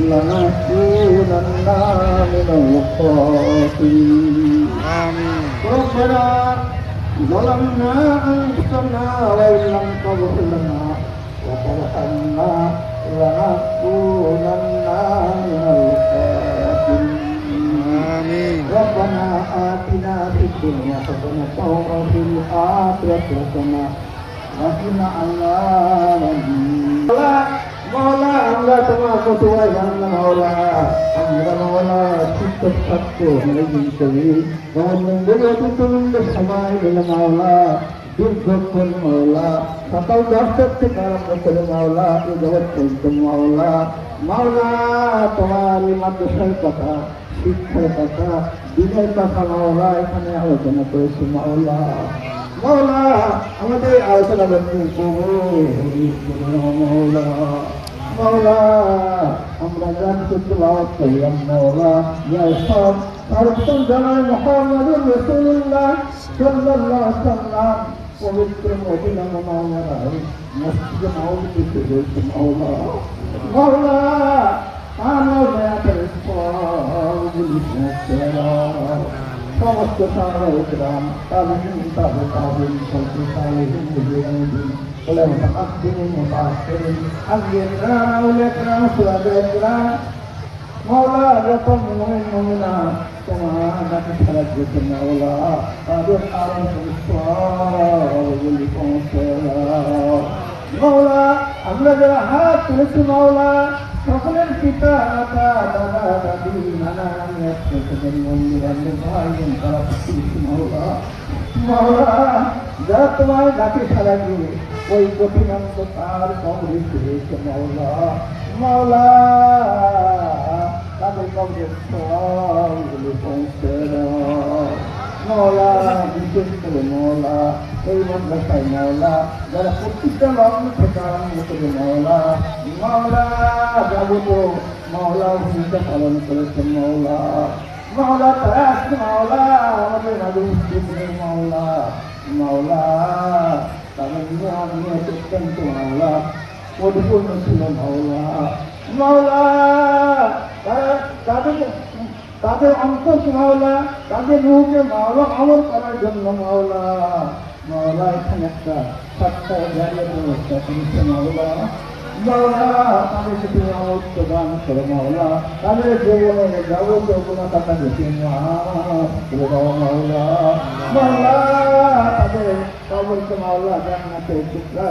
لنكونن من الخاسرين ربنا ظلمنا أنفسنا وإن لم تغفر لنا وترحمنا لنكونن من الخاسرين ربنا آتنا في الدنيا حسنة وفي الآخرة حسنة وقنا عذاب النار মওলা আমরা তোমার কতবার জানলাম মওলা আমরা মওলা শিক্ষক ছাত্র মেদিন কবি গভর্নমেন্টের অতিথিবৃন্দ সবাই মিলে মওলা দীর্ঘক্ষণ মওলা সকাল 10টার থেকে আরম্ভ করে মওলা এই জগৎ পর্যন্ত মওলা মওলা তোমার এই মাদ্রাসার কথা শিক্ষার কথা দিনের কথা মওলা এখানে আলোচনা করেছি মওলা মওলা আমাদের আলোচনা বন্ধু মওলা মওলা আমরা জানতে তেলাওয়াত করলাম মওলা ইয়া সব সর্বপ্রথম জানাই মুহাম্মদুর রাসূলুল্লাহ সাল্লাল্লাহু আলাইহি ওয়াসাল্লাম পবিত্র মদিনা মুনাওয়ারায় মসজিদে নববীতে রয়েছে মওলা মওলা আমরা দয়া করে সবগুলি সমস্ত সাহাবায়ে কেরাম তাবিঈন তাবিঈন সালিহিন মুজতাহিদিন উলামা মুতাআদ্দিমিন মুতাআখিরিন আলিয়ায়ে কেরাম আউলিয়ায়ে কেরাম সুহাদায়ে কেরাম মওলা যত মুমিন মুমিনাত তোমার কাছে সাহায্য করতে মওলা তাদের কারণ সবগুলি পৌঁছে দাও মওলা আমরা যারা হাত তুলেছি মওলা সকলের পিতা মাতা দাদা দাদি নানা নানি আত্মীয় বন্ধু বান্ধব ভাই বোন তারা মওলা মওলা যারা তোমার ডাকে সাড়া দিয়ে ওই কঠিন তার কবরে ফিরেছে মওলা মওলা তাদের কবরে সবগুলো পৌঁছে দাও মওলা বিশেষ করে মওলা এই মাদ্রাসায় মওলা যারা প্রত্যেকটা লগ্ন থেকে আরম্ভ করে মওলা মওলা যাবতীয় মওলা ভূমিকা পালন করেছে মওলা মওলা তারা আজকে মওলা আমাদের মাঝে উপস্থিত নেই মওলা মওলা তাদের নিয়ে অত্যন্ত মওলা পরিপূর্ণ ছিল মওলা মওলা তাদের অন্তর মওলা তাদের রূপে মওলা আমল করার জন্য মওলা মওলা এখানে একটা সত্তা জায়গা ব্যবস্থা করেছে মওলা মওলা তাদেরকে তুমি অমৃত দান করো মওলা তাদের জীবনের যাবতীয় গুণ টাকা দেখে মওলা মওলা তাদের কবরকে মওলা জান্নাতের টুকরা